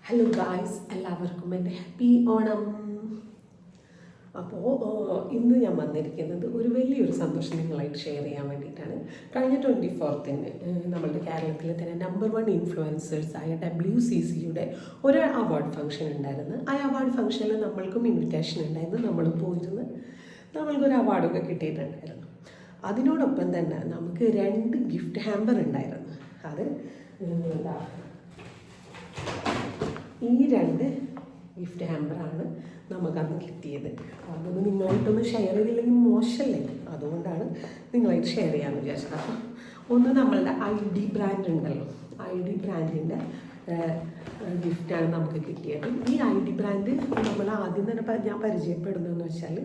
Hello guys, എല്ലാവർക്കും എൻ്റെ happy Onam. അപ്പോൾ ഇന്ന് ഞാൻ വന്നിരിക്കുന്നത് ഒരു വലിയൊരു സന്തോഷം നിങ്ങളായിട്ട് ഷെയർ ചെയ്യാൻ വേണ്ടിയിട്ടാണ്. കഴിഞ്ഞ 24-ന് നമ്മളുടെ കേരളത്തിലെ തന്നെ നമ്പർ 1 ഇൻഫ്ലുവൻസേഴ്സായ WCCയുടെ ഒരു അവാർഡ് ഫംഗ്ഷൻ ഉണ്ടായിരുന്നു. ആ അവാർഡ് ഫംഗ്ഷനിൽ നമ്മൾക്കും ഇൻവിറ്റേഷൻ ഉണ്ടായിരുന്നു. നമ്മൾ പോയിരുന്ന് നമ്മൾക്കൊരു അവാർഡൊക്കെ കിട്ടിയിട്ടുണ്ടായിരുന്നു. അതിനോടൊപ്പം തന്നെ നമുക്ക് 2 ഗിഫ്റ്റ് ഹാമ്പർ ഉണ്ടായിരുന്നു. അത് എന്താ, ഈ 2 ഗിഫ്റ്റ് ഹാമ്പറാണ് നമുക്കന്ന് കിട്ടിയത്. അതൊന്ന് നിങ്ങളായിട്ടൊന്ന് ഷെയർ ചെയ്തില്ലെങ്കിൽ മോശമല്ലേ, അതുകൊണ്ടാണ് നിങ്ങളായിട്ട് ഷെയർ ചെയ്യാമെന്ന് വിചാരിച്ചത്. അപ്പോൾ ഒന്ന് നമ്മളുടെ ID ബ്രാൻഡ് ഉണ്ടല്ലോ, ID ബ്രാൻഡിൻ്റെ ഗിഫ്റ്റാണ് നമുക്ക് കിട്ടിയത്. ഈ ID ബ്രാൻഡ് നമ്മൾ ആദ്യം തന്നെ ഞാൻ പരിചയപ്പെടുന്നതെന്ന് വെച്ചാൽ,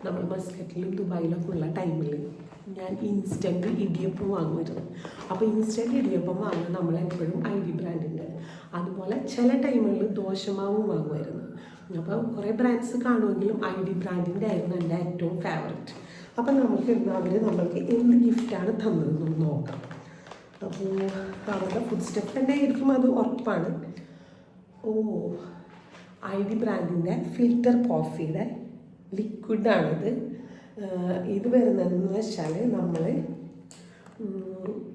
നമ്മൾ മസ്കറ്റിലും ദുബായിലൊക്കെ ഉള്ള ടൈമിൽ ഞാൻ ഇൻസ്റ്റൻറ്റ് ഇടിയപ്പം വാങ്ങുമായിരുന്നു. അപ്പോൾ ഇൻസ്റ്റൻറ്റ് ഇടിയപ്പം വാങ്ങുന്നത് നമ്മളെപ്പോഴും ID ബ്രാൻഡിൻ്റെ. അതുപോലെ ചില ടൈമുകളിൽ ദോശമാവും വാങ്ങുമായിരുന്നു. അപ്പോൾ കുറേ ബ്രാൻഡ്സ് കാണുമെങ്കിലും ID ബ്രാൻഡിൻ്റെ ആയിരുന്നു എൻ്റെ ഏറ്റവും ഫേവററ്റ്. അപ്പം നമുക്ക് ഇന്ന് നമ്മൾക്ക് എന്ത് ഗിഫ്റ്റാണ് തന്നതെന്ന് നോക്കാം. അപ്പോൾ അവരുടെ ഫുഡ് സ്റ്റെപ്പ് തന്നെ ആയിരിക്കും, അത് ഉറപ്പാണ്. ID ബ്രാൻഡിൻ്റെ ഫിൽറ്റർ കോഫിയുടെ ലിക്വിഡാണിത്. ഇത് വരുന്നതെന്ന് വെച്ചാൽ, നമ്മൾ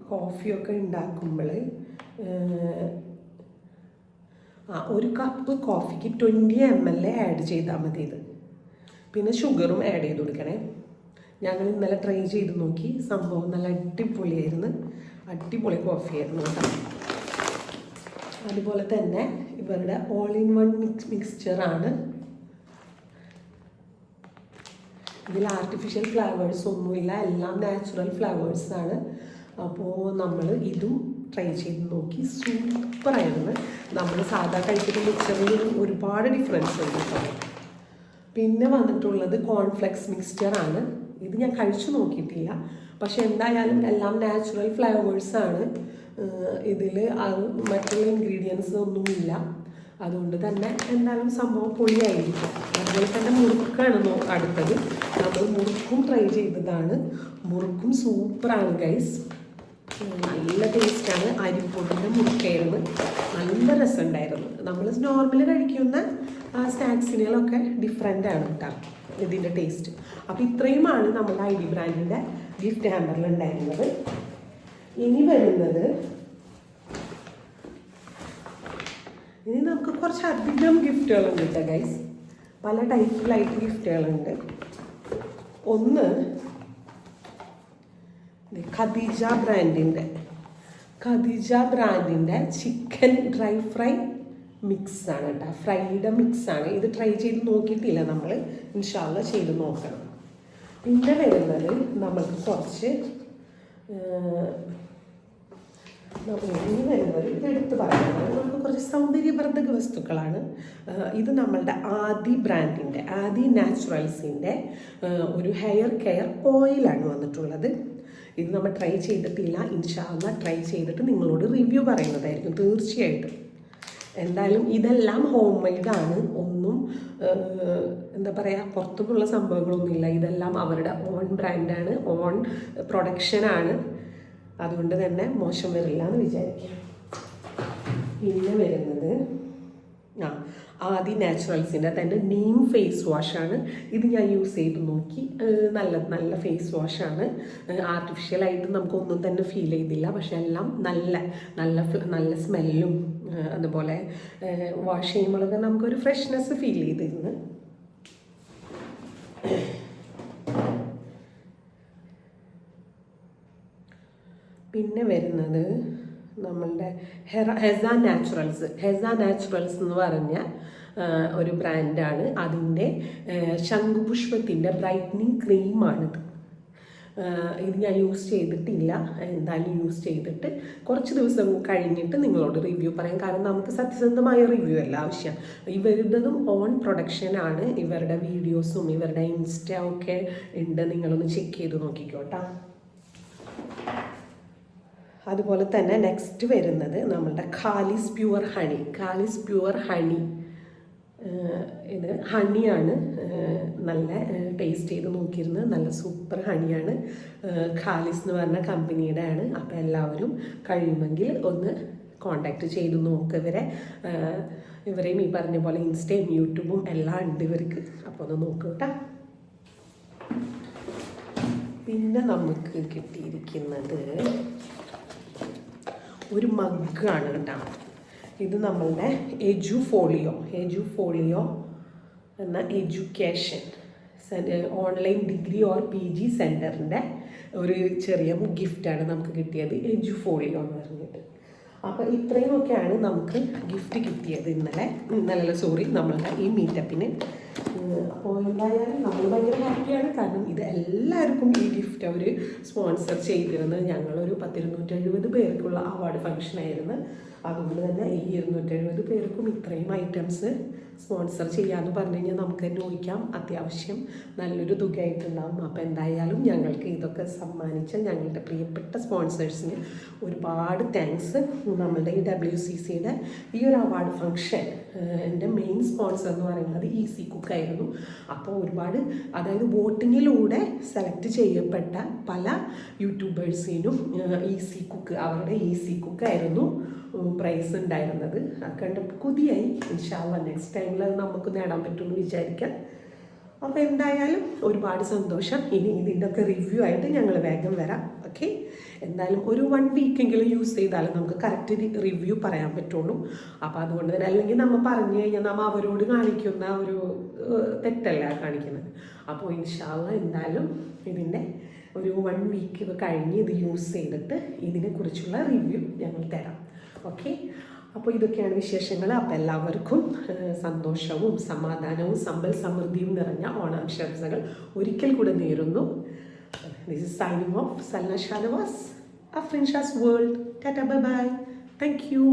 കോഫിയൊക്കെ ഉണ്ടാക്കുമ്പോൾ ഒരു കപ്പ് കോഫിക്ക് 20 ml ആഡ് ചെയ്താൽ മതി. ഇത് പിന്നെ ഷുഗറും ആഡ് ചെയ്ത് കൊടുക്കണേ. ഞങ്ങൾ ഇന്നലെ ട്രൈ ചെയ്ത് നോക്കി, സംഭവം നല്ല അടിപൊളിയായിരുന്നു. അടിപൊളി കോഫിയായിരുന്നു കേട്ടോ. അതുപോലെ തന്നെ ഇവരുടെ ഓൾ ഇൻ വൺ മിക്സ്ചറാണ്. ഇതിൽ ആർട്ടിഫിഷ്യൽ ഫ്ലേവേഴ്സ് ഒന്നുമില്ല, എല്ലാം നാച്ചുറൽ ഫ്ലേവേഴ്സാണ്. അപ്പോൾ നമ്മൾ ഇതും ട്രൈ ചെയ്ത് നോക്കി, സൂപ്പറായിരുന്നു. നമ്മൾ സാധാ കഴിക്കുന്ന മിക്സ്ചറിൽ ഒരുപാട് ഡിഫറൻസ് ഉണ്ട് കേട്ടോ. പിന്നെ വന്നിട്ടുള്ളത് കോൺഫ്ലെക്സ് മിക്സ്ചറാണ്. ഇത് ഞാൻ കഴിച്ചു നോക്കിയിട്ടില്ല, പക്ഷെ എന്തായാലും എല്ലാം നാച്ചുറൽ ഫ്ലേവേഴ്സാണ്. ഇതിൽ മറ്റുള്ള ഇൻഗ്രീഡിയൻസ് ഒന്നുമില്ല, അതുകൊണ്ട് തന്നെ എന്തായാലും സംഭവം പൊളിയായിരിക്കും. അതുപോലെ തന്നെ മുറുക്കാണ് അടുത്തത്. നമ്മൾ മുറുക്കും ട്രൈ ചെയ്തതാണ്. മുറുക്കും സൂപ്പറാണ് ഗൈസ്, നല്ല ടേസ്റ്റാണ്. അരിപ്പൊടിൻ്റെ മുറുക്കായിരുന്നു, നല്ല രസമുണ്ടായിരുന്നു. നമ്മൾ നോർമൽ കഴിക്കുന്ന സ്നാക്സിനൊക്കെ ഡിഫറെൻ്റ് ആണ് കേട്ടോ ഇതിൻ്റെ ടേസ്റ്റ്. അപ്പോൾ ഇത്രയുമാണ് നമ്മുടെ ID ബ്രാൻഡിൻ്റെ ഗിഫ്റ്റ് ഹാമ്പറിൽ ഉണ്ടായിരുന്നത്. ഇനി നമുക്ക് കുറച്ചധികം ഗിഫ്റ്റുകളുണ്ട് കേട്ടോ ഗൈസ്. പല ടൈപ്പിലായിട്ട് ഗിഫ്റ്റുകളുണ്ട്. ഒന്ന് ഖദീജ ബ്രാൻഡിൻ്റെ ചിക്കൻ ഡ്രൈ ഫ്രൈ മിക്സാണ് കേട്ടോ. ഫ്രൈഡ് മിക്സാണ്. ഇത് ട്രൈ ചെയ്ത് നോക്കിയിട്ടില്ല, നമ്മൾ ഇൻഷാല്ല ചെയ്ത് നോക്കണം. പിന്നെ വരുന്നത് നമുക്ക് കുറച്ച് ഇതെടുത്ത് പറയുന്നത് നമുക്ക് കുറച്ച് സൗന്ദര്യവർദ്ധക വസ്തുക്കളാണ്. ഇത് നമ്മളുടെ ആദി നാച്ചുറൽസിൻ്റെ ഒരു ഹെയർ കെയർ ഓയിലാണ് വന്നിട്ടുള്ളത്. ഇത് നമ്മൾ ട്രൈ ചെയ്തിട്ടില്ല, ഇൻഷാല്ല ട്രൈ ചെയ്തിട്ട് നിങ്ങളോട് റിവ്യൂ പറയുന്നതായിരിക്കും തീർച്ചയായിട്ടും. എന്തായാലും ഇതെല്ലാം ഹോം മെയ്ഡാണ്, ഒന്നും എന്താ പറയുക, പുറത്തുനിന്നുള്ള സംഭവങ്ങളൊന്നുമില്ല. ഇതെല്ലാം അവരുടെ ഓൺ ബ്രാൻഡാണ്, ഓൺ പ്രൊഡക്ഷനാണ്. അതുകൊണ്ട് തന്നെ മോശം വരില്ല എന്ന് വിചാരിക്കാം. പിന്നെ വരുന്നത് ആദി നാച്ചുറൽസിൻ്റെ തന്നെ നീം ഫേസ് വാഷാണ്. ഇത് ഞാൻ യൂസ് ചെയ്ത് നോക്കി, നല്ല ഫേസ് വാഷാണ്. ആർട്ടിഫിഷ്യലായിട്ട് നമുക്കൊന്നും തന്നെ ഫീൽ ചെയ്തില്ല, പക്ഷെ എല്ലാം നല്ല സ്മെല്ലും അതുപോലെ വാഷ് ചെയ്യുമ്പോഴൊക്കെ നമുക്കൊരു ഫ്രഷ്നെസ് ഫീൽ ചെയ്തിരുന്നു. പിന്നെ വരുന്നത് നമ്മളുടെ ഹെസ നാച്ചുറൽസ് എന്ന് പറഞ്ഞ ഒരു ബ്രാൻഡാണ്. അതിൻ്റെ ശംഖുപുഷ്പത്തിൻ്റെ ബ്രൈറ്റനിങ് ക്രീമാണിത്. ഇത് ഞാൻ യൂസ് ചെയ്തിട്ടില്ല, എന്തായാലും യൂസ് ചെയ്തിട്ട് കുറച്ച് ദിവസം കഴിഞ്ഞിട്ട് നിങ്ങളോട് റിവ്യൂ പറയാം. കാരണം നമുക്ക് സത്യസന്ധമായ റിവ്യൂ അല്ല ആവശ്യം. ഇവരുടേതും ഓൺ പ്രൊഡക്ഷനാണ്. ഇവരുടെ വീഡിയോസും ഇവരുടെ ഇൻസ്റ്റ ഒക്കെ ഉണ്ട്, നിങ്ങളൊന്ന് ചെക്ക് ചെയ്ത് നോക്കിക്കോട്ടാ. അതുപോലെ തന്നെ നെക്സ്റ്റ് വരുന്നത് നമ്മളുടെ ഖാലിസ് പ്യുവർ ഹണി. ഇത് ഹണിയാണ്, നല്ല ടേസ്റ്റ് ചെയ്ത് നോക്കിയിരുന്നത്, നല്ല സൂപ്പർ ഹണിയാണ്. ഖാലിസ് എന്ന് പറഞ്ഞ കമ്പനിയുടെ ആണ്. അപ്പോൾ എല്ലാവരും കഴിയുമെങ്കിൽ ഒന്ന് കോണ്ടാക്ട് ചെയ്ത് നോക്കുക. ഇവരെയും ഈ പറഞ്ഞ പോലെ ഇൻസ്റ്റയും യൂട്യൂബും എല്ലാം ഉണ്ട് ഇവർക്ക്. അപ്പോൾ ഒന്ന് നോക്കുക കേട്ടോ. പിന്നെ നമുക്ക് കിട്ടിയിരിക്കുന്നത് ഒരു മഗ്ഗാണ് കേട്ടോ. ഇത് നമ്മളുടെ എജുഫോളിയോ എന്ന education online degree or PG സെൻറ്ററിൻ്റെ ഒരു ചെറിയ ഗിഫ്റ്റാണ് നമുക്ക് കിട്ടിയത്, എജുഫോളിയോ എന്ന് പറഞ്ഞിട്ട്. അപ്പോൾ ഇത്രയുമൊക്കെയാണ് നമുക്ക് ഗിഫ്റ്റ് കിട്ടിയത് നമ്മളുടെ ഈ മീറ്റപ്പിന്. അപ്പോൾ എന്തായാലും നമ്മൾ ഭയങ്കര ഹാപ്പിയാണ്. കാരണം ഇത് എല്ലാവർക്കും ഈ ഗിഫ്റ്റ് അവർ സ്പോൺസർ ചെയ്തിരുന്നത്. ഞങ്ങളൊരു 270 പേർക്കുള്ള അവാർഡ് ഫംഗ്ഷനായിരുന്നു. അതുകൊണ്ട് തന്നെ ഈ 270 പേർക്കും ഇത്രയും ഐറ്റംസ് സ്പോൺസർ ചെയ്യാമെന്ന് പറഞ്ഞു കഴിഞ്ഞാൽ നമുക്ക് തന്നെ ഊഹിക്കാം അത്യാവശ്യം നല്ലൊരു തുകയായിട്ടുണ്ടാകും. അപ്പോൾ എന്തായാലും ഞങ്ങൾക്ക് ഇതൊക്കെ സമ്മാനിച്ച ഞങ്ങളുടെ പ്രിയപ്പെട്ട സ്പോൺസേഴ്സിന് ഒരുപാട് താങ്ക്സ്. നമ്മളുടെ ഈ WCCയുടെ ഈ ഒരു അവാർഡ് ഫംഗ്ഷൻ എൻ്റെ മെയിൻ സ്പോൺസർ എന്ന് പറയുന്നത് ഈസി കുക്കായിരുന്നു. അപ്പോൾ അതായത് വോട്ടിങ്ങിലൂടെ സെലക്ട് ചെയ്യപ്പെട്ട പല യൂട്യൂബേഴ്സിനും അവരുടെ ഈസി കുക്കായിരുന്നു പ്രൈസ് ഉണ്ടായിരുന്നത്. കണ്ട് കൊതിയായി. ഇൻഷാല്ലാ നെക്സ്റ്റ് ടൈമിൽ അത് നമുക്ക് നേടാൻ പറ്റുമെന്ന് വിചാരിക്കാം. അപ്പോൾ എന്തായാലും ഒരുപാട് സന്തോഷം. ഇനി ഇതിൻ്റെയൊക്കെ റിവ്യൂ ആയിട്ട് ഞങ്ങൾ വേഗം വരാം. ഓക്കെ, എന്തായാലും ഒരു 1 വീക്കെങ്കിലും യൂസ് ചെയ്താലും നമുക്ക് കറക്റ്റ് റിവ്യൂ പറയാൻ പറ്റുള്ളൂ. അപ്പോൾ അതുകൊണ്ട് തന്നെ അല്ലെങ്കിൽ നമ്മൾ പറഞ്ഞു കഴിഞ്ഞാൽ നമ്മൾ അവരോട് കാണിക്കുന്ന ഒരു തെറ്റല്ല കാണിക്കുന്നത്. അപ്പോൾ ഇൻഷാല്ലാ എന്തായാലും ഇതിൻ്റെ ഒരു 1 വീക്ക് കഴിഞ്ഞ് ഇത് യൂസ് ചെയ്തിട്ട് ഇതിനെക്കുറിച്ചുള്ള റിവ്യൂ ഞങ്ങൾ തരാം. ഓക്കെ, അപ്പോൾ ഇതൊക്കെയാണ് വിശേഷങ്ങൾ. അപ്പോൾ എല്ലാവർക്കും സന്തോഷവും സമാധാനവും സമ്പൽ സമൃദ്ധിയും നിറഞ്ഞ ഓണാശംസകൾ ഒരിക്കൽ കൂടെ നേരുന്നു. This is signing off Salna Shanavas, Afrin Shaz world. Tata, bye bye, thank U.